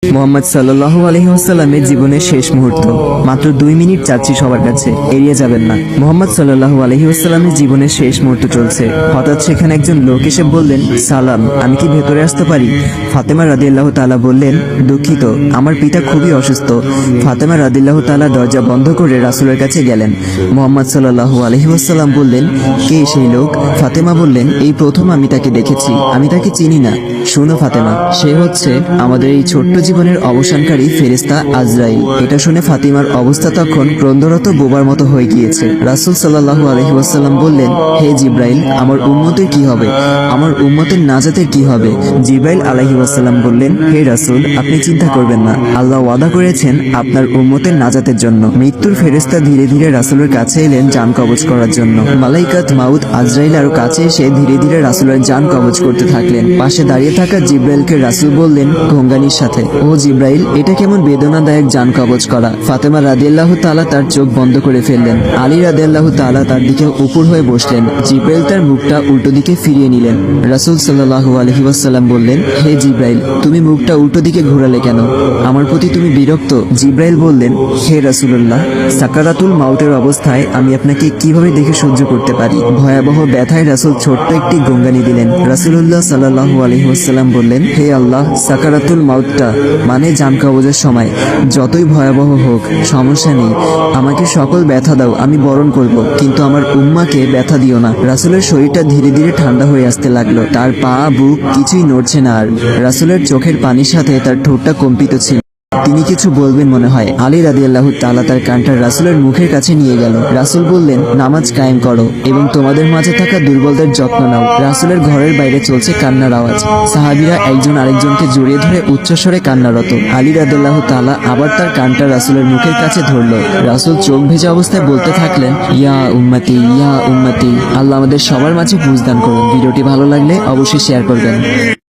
মোহাম্মদ সাল্লাল্লাহু আলাইহি ওয়াসাল্লামের জীবনের শেষ মুহূর্ত। মাত্র 2 মিনিট চাচ্ছি সবার কাছে, এড়িয়ে যাবেন না। মোহাম্মদ সাল্লাল্লাহু আলাইহি ওয়াসাল্লামের জীবনের শেষ মুহূর্ত চলছে। হঠাৎ সেখানে একজন লোক এসে বললেন, সালাম, আমি কি ভেতরে আসতে পারি? ফাতেমা রাদিয়াল্লাহু তাআলা বললেন, দুঃখিত, আমার পিতা খুবই অসুস্থ। ফাতেমা রাদিয়াল্লাহু তাআলা দরজা বন্ধ করে রাসূলের কাছে গেলেন। মোহাম্মদ সাল্লাল্লাহু আলাইহি ওয়াসাল্লাম বললেন, কে সেই লোক? ফাতেমা বললেন, এই প্রথম আমি তাকে দেখেছি, আমি তাকে চিনি না। শুনো ফাতেমা, সে হচ্ছে আমাদের এই ছোট্ট জীবনের অবসানকারী ফেরেশতা আজরাইল। এটা শুনে ফাতিমার অবস্থা তখন ক্রন্দরত বোবার মতো হয়ে গিয়েছে। রাসূল সাল্লাল্লাহু আলাইহি ওয়াসাল্লাম বললেন, হে জিব্রাইল, আমার উম্মতের কি হবে? আমার উম্মতের নাজাতের কি হবে? জিব্রাইল আলাইহি ওয়াসাল্লাম বললেন, হে রাসূল, আপনি চিন্তা করবেন না, আল্লাহ ওয়াদা করেছেন আপনার উম্মতের নাজাতের জন্য। মৃত্যুর ফেরেশতা ধীরে ধীরে রাসূলের কাছে এলেন জান কবজ করার জন্য। মালাইকাত মাউত আজরাইল আরো কাছে এসে ধীরে ধীরে রাসূলের জান কবজ করতে থাকলেন। পাশে দাঁড়িয়ে থাকা জিব্রাইলকে রাসূল বললেন ঘঙ্গানির সাথে, ও জিব্রাইল, এটা কেমন বেদনাদায়ক জান কবজ করা। ফাতেমা রাদিয়াল্লাহু তাআলা তার চোখ বন্ধ করে ফেললেন। আলী রাদিয়াল্লাহু তাআলা তার দিকে উপর হয়ে বসলেন। জিব্রাইল তার মুখটা উল্টো দিকে ফিরিয়ে নিলেন। রাসূল সাল্লাল্লাহু আলাইহি ওয়াসাল্লাম বললেন, হে জিব্রাইল, তুমি মুখটা উল্টো দিকে ঘোরালে কেন? আমার প্রতি তুমি বিরক্ত? জিব্রাইল বললেন, হে রাসূলুল্লাহ, সাকারাতুল মাউতের অবস্থায় আমি আপনাকে কিভাবে দেখে সহ্য করতে পারি? ভয়াবহ ব্যথায় রাসূল ছোট্ট একটি গঙ্গানি দিলেন। রাসূলুল্লাহ সাল্লাল্লাহু আলাইহি ওয়াসাল্লাম বললেন, হে আল্লাহ, সাকারাতুল মাউতটা মানে জান কবজের সময় যতই ভয়াবহ হোক সমস্যা নেই, আমাকে সকল ব্যথা দাও, আমি বরণ করব, কিন্তু আমার উম্মাকে ব্যথা দিও না। রাসূলের শরীরটা ধীরে ধীরে ঠান্ডা হয়ে আসতে লাগলো। তার পা বুক কিছুই নড়ছে না আর। রাসূলের চোখের পানির সাথে তার ঠোঁটটা কম্পিত ছিল। তিনি কিছু বলবেন মনে হয়। আলী রাদিয়াল্লাহু তাআলা তার কানটা রাসূলের মুখের কাছে নিয়ে গেল। রাসূল বললেন, নামাজ কায়েম করো এবং তোমাদের মাঝে থাকা দুর্বলদের যত্ন নাও। রাসূলের ঘরের বাইরে চলছে কান্নার আওয়াজ। সাহাবীরা একজন আরেকজনকে জড়িয়ে ধরে উচ্চস্বরে কান্নারত। আলী রাদিয়াল্লাহু তাআলা আবার তার কানটা রাসূলের মুখের কাছে ধরল। রাসূল চোখ ভেজা অবস্থায় বলতে থাকলেন, ইয়া উম্মতি, ইয়া উম্মতি। আল্লাহ আমাদের সবার মাঝে বুঝদান করুন। ভিডিওটি ভালো লাগলে অবশ্যই শেয়ার করবেন।